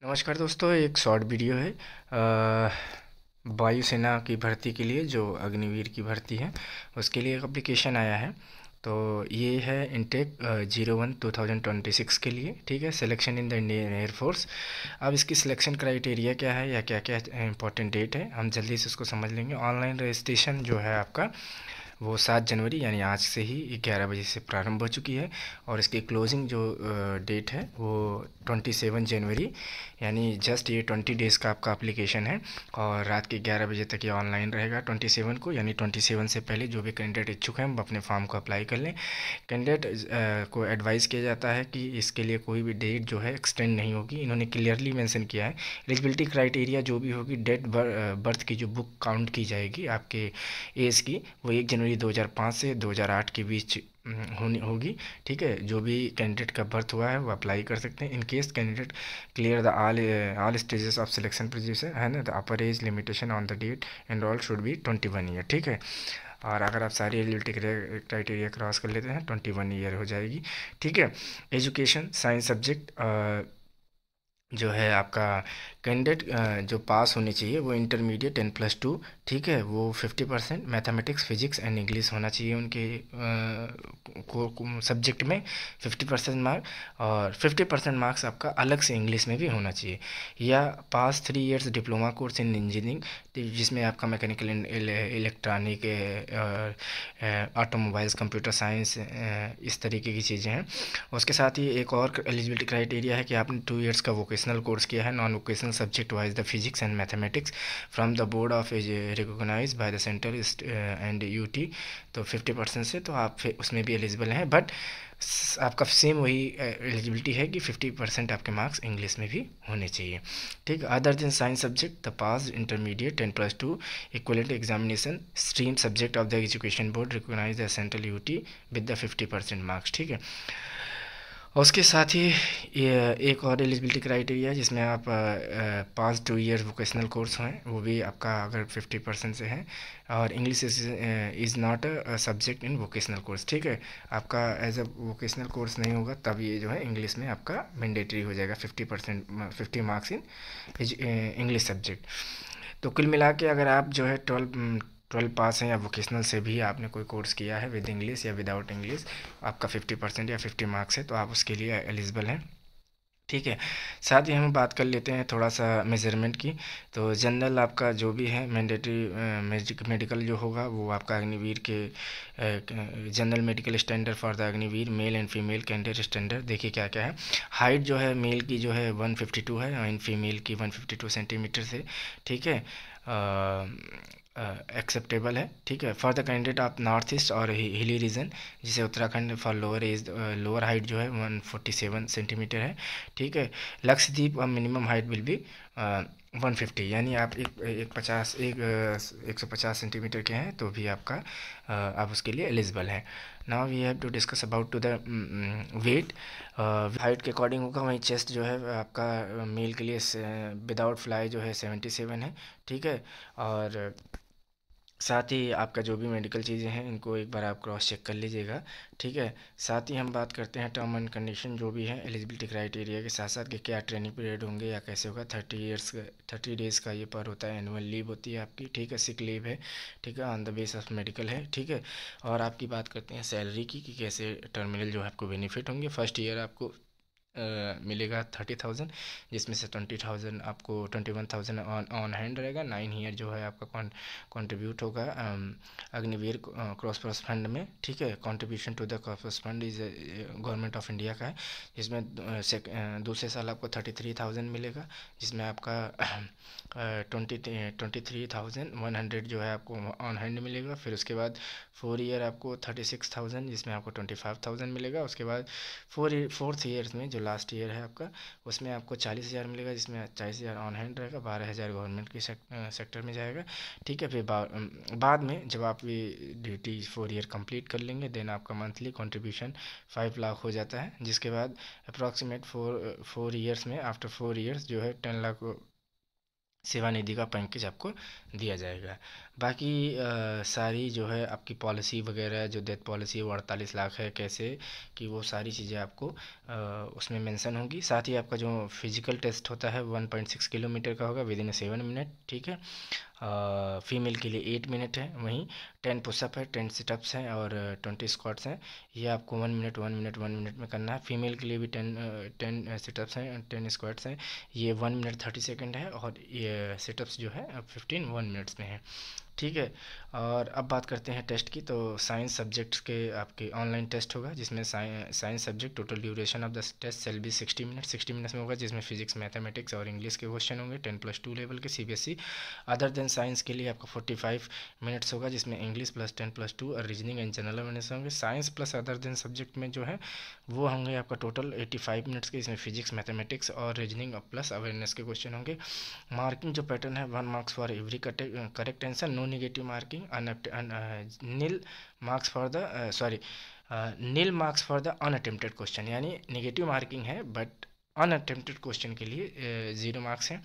नमस्कार दोस्तों, एक शॉर्ट वीडियो है वायुसेना की भर्ती के लिए। जो अग्निवीर की भर्ती है उसके लिए एक एप्लीकेशन आया है। तो ये है इनटेक 01/2026 के लिए। ठीक है, selection in the Indian air force. अब इसकी सिलेक्शन क्राइटेरिया क्या है या क्या क्या इंपॉर्टेंट डेट है, हम जल्दी से उसको समझ लेंगे। ऑनलाइन रजिस्ट्रेशन जो है आपका वो 7 जनवरी यानी आज से ही 11 बजे से प्रारंभ हो चुकी है। और इसकी क्लोजिंग जो डेट है वो 27 जनवरी, यानी जस्ट ये 20 डेज़ का आपका एप्लीकेशन है। और रात के 11 बजे तक ये ऑनलाइन रहेगा 27 को, यानी 27 से पहले जो भी कैंडिडेट इच्छुक हैं वो अपने फॉर्म को अप्लाई कर लें। कैंडिडेट को एडवाइस किया जाता है कि इसके लिए कोई भी डेट जो है एक्सटेंड नहीं होगी। इन्होंने क्लियरली मेंशन किया है एलिजिबिलिटी क्राइटेरिया जो भी होगी, डेट बर्थ की जो बुक काउंट की जाएगी आपके एज की, वो 1 जनवरी 2005 से 2008 के बीच होनी होगी। ठीक है, जो भी कैंडिडेट का बर्थ हुआ है वो अप्लाई कर सकते हैं। In case candidate clear the all stages of selection procedure है ना, the upper age limitation on the date enrol should be 21 year. ठीक है, और अगर आप सारी एलिजिबिलिटी क्राइटेरिया क्रॉस कर लेते हैं 21 ईयर हो जाएगी। ठीक है, एजुकेशन साइंस सब्जेक्ट जो है आपका कैंडिडेट जो पास होनी चाहिए वो इंटरमीडिएट 10+2। ठीक है, वो 50% मैथमेटिक्स फिजिक्स एंड इंग्लिश होना चाहिए उनके सब्जेक्ट में 50% मार्क। और 50% मार्क्स आपका अलग से इंग्लिश में भी होना चाहिए। या पास 3 years diploma course in engineering, जिसमें आपका mechanical electronic automobiles computer science इस तरीके की चीज़ें हैं। उसके साथ ही एक और एलिजिबिलिटी क्राइटेरिया है कि आपने 2 इयर्स का वोकेशनल कोर्स किया है non vocational subject wise the physics and mathematics from the board of recognize by the central and UT. तो 50% से तो आप उसमें भी एलिजिबल हैं, बट आपका सेम वही एलिजिबिलिटी है कि 50% आपके मार्क्स इंग्लिश में भी होने चाहिए। ठीक, other than science subject the pass intermediate 10+2 equivalent examination stream subject of the education board recognize the central UT with the 50% marks. ठीक है, और उसके साथ ही ये एक और एलिजिबिलिटी क्राइटेरिया है जिसमें आप पास 2 इयर्स वोकेशनल कोर्स हैं, वो भी आपका अगर 50% से है। और English is not a subject in vocational course. ठीक है, आपका एज अ वोकेशनल कोर्स नहीं होगा तब ये जो है इंग्लिश में आपका मैंडेटरी हो जाएगा 50%, 50 मार्क्स इन इंग्लिश सब्जेक्ट। तो कुल मिला के अगर आप जो है 12 पास हैं या वोकेशनल से भी आपने कोई कोर्स किया है विद इंग्लिश या विदाउट इंग्लिश, आपका 50% या 50 मार्क्स है तो आप उसके लिए एलिजिबल हैं। ठीक है, साथ ही हम बात कर लेते हैं थोड़ा सा मेजरमेंट की। तो जनरल आपका जो भी है मैंडेटरी मेडिकल जो होगा वो आपका अग्निवीर के general medical standard for the Agniveer male and female candidate standard देखिए क्या क्या है। हाइट जो है मेल की जो है 152 है और इन फीमेल की 152 सेंटीमीटर से। ठीक है, एक्सेप्टेबल है। ठीक है, for the candidate of north east और हिली रीजन, जिसे Uttarakhand for lower age lower height जो है 147 सेंटीमीटर है। ठीक है, Lakshadweep minimum height will be 150, यानी आप एक 150 सेंटीमीटर के हैं तो भी आपका आप उसके लिए एलिजिबल है। Now we have to discuss about to the weight. Height के अकॉर्डिंग होगा, वहीं चेस्ट जो है आपका मेल के लिए विदाउट फ्लाई जो है 77 है। ठीक है, और साथ ही आपका जो भी मेडिकल चीज़ें हैं इनको एक बार आप क्रॉस चेक कर लीजिएगा। ठीक है, साथ ही हम बात करते हैं टर्म एंड कंडीशन जो भी है एलिजिबिलिटी क्राइटेरिया के साथ साथ कि क्या ट्रेनिंग पीरियड होंगे या कैसे होगा। 30 डेज़ का ये पर होता है, एनुअल लीव होती है आपकी। ठीक है, सिक लीव है। ठीक है, on the base of medical है। ठीक है, और आपकी बात करते हैं सैलरी की कि कैसे टर्मिनल जो है आपको बेनिफिट होंगे। फर्स्ट ईयर आपको मिलेगा 30,000, जिसमें से 20,000 आपको 21,000 ऑन हैंड रहेगा। 9 ईयर जो है आपका कंट्रीब्यूट होगा अग्निवीर क्रॉस फंड में। ठीक है, contribution to the cross fund is government of India का है, जिसमें दूसरे साल आपको 33,000 मिलेगा, जिसमें आपका 23,100 जो है आपको ऑन हैंड मिलेगा। फिर उसके बाद 4 ईयर आपको 36,000, जिसमें आपको 25,000 मिलेगा। उसके बाद फोर्थ ईयर में जो लास्ट ईयर है आपका, उसमें आपको 40,000 मिलेगा, जिसमें 40,000 ऑन हैंड रहेगा, 12,000 गवर्नमेंट के सेक्टर में जाएगा। ठीक है, फिर बाद में जब आप ये ड्यूटी 4 ईयर कंप्लीट कर लेंगे देन आपका मंथली कंट्रीब्यूशन 5 लाख हो जाता है। जिसके बाद अप्रॉक्सीमेट 4 ईयर्स में आफ्टर 4 ईयर्स जो है 10 लाख सेवानिधि का पैकेज आपको दिया जाएगा। बाकी सारी जो है आपकी पॉलिसी वगैरह, जो डेथ पॉलिसी है वो 48 लाख है, कैसे कि वो सारी चीज़ें आपको उसमें मेंशन होंगी। साथ ही आपका जो फिजिकल टेस्ट होता है 1.6 किलोमीटर का होगा विद इन 7 मिनट, ठीक है। फीमेल के लिए 8 मिनट है। वहीं 10 पुशअप है, 10 सिटअप्स हैं और 20 स्क्वाट्स हैं। ये आपको 1 मिनट 1 मिनट 1 मिनट में करना है। फीमेल के लिए भी 10 सिटअप्स हैं, 10 स्क्वाट्स हैं। ये 1 मिनट 30 सेकेंड है और ये सिटअप्स जो है 15 1 मिनट्स में है, ठीक है। और अब बात करते हैं टेस्ट की। तो साइंस सब्जेक्ट्स के आपके ऑनलाइन टेस्ट होगा, जिसमें science subject total duration of the test shall be 60 minutes में होगा, जिसमें फिजिक्स मैथमेटिक्स और इंग्लिश के क्वेश्चन होंगे 10+2 लेवल के CBSE। अदर देन साइंस के लिए आपका 45 मिनट्स होगा, जिसमें इंग्लिश प्लस 10+2 और रीजनिंग एंड जनरल अवेयरनेस होंगे। Science plus other than subject में जो है वो होंगे आपका टोटल 85 मिनट्स के, इसमें फिजिक्स मैथमेटिक्स और रीजनिंग प्लस अवेयरनेस के क्वेश्चन होंगे। मार्किंग जो पैटर्न है 1 marks for every correct answer, no negative marking, nil marks for the nil marks for the unattempted question, यानी नेगेटिव मार्किंग है बट अनअटेम्प्टेड क्वेश्चन के लिए 0 marks हैं।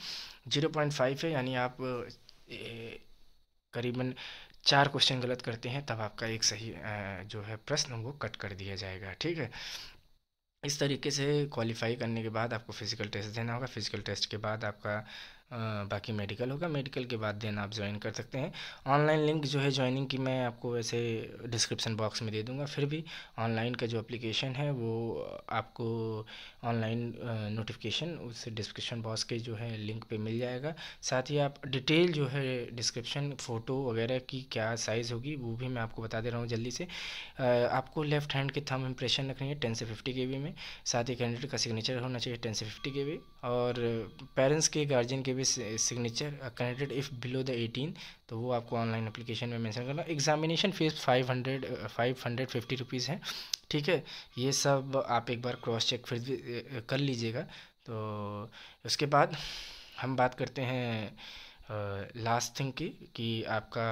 0.5 है, यानी आप करीबन 4 क्वेश्चन गलत करते हैं तब आपका एक सही जो है प्रश्न वो कट कर दिया जाएगा, ठीक है। इस तरीके से क्वालिफाई करने के बाद आपको फिज़िकल टेस्ट देना होगा। फिज़िकल टेस्ट के बाद आपका बाकी मेडिकल होगा। मेडिकल के बाद देन आप ज्वाइन कर सकते हैं। ऑनलाइन लिंक जो है ज्वाइनिंग की मैं आपको वैसे डिस्क्रिप्शन बॉक्स में दे दूंगा। फिर भी ऑनलाइन का जो एप्लीकेशन है वो आपको ऑनलाइन नोटिफिकेशन उस डिस्क्रिप्शन बॉक्स के जो है लिंक पे मिल जाएगा। साथ ही आप डिटेल जो है डिस्क्रिप्शन फ़ोटो वगैरह की क्या साइज़ होगी वो भी मैं आपको बता दे रहा हूँ जल्दी से। आपको लेफ्ट हैंड की थंब इम्प्रेशन रखनी है 10 से 50 KB में। साथ ही कैंडिडेट का सिग्नेचर होना चाहिए 10 से 50 KB, और पेरेंट्स के गार्जियन के भी signature candidate if below the 18, तो वो आपको ऑनलाइन एप्लीकेशन में मेंशन करना। एग्जामिनेशन फ़ीस 550 रुपीज़ है, ठीक है। ये सब आप एक बार क्रॉस चेक फिर भी कर लीजिएगा। तो उसके बाद हम बात करते हैं लास्ट थिंग की कि आपका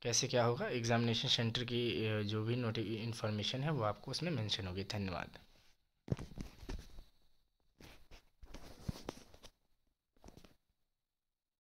कैसे क्या होगा। एग्जामिनेशन सेंटर की जो भी इन्फॉर्मेशन है वो आपको उसमें मेंशन होगी। धन्यवाद।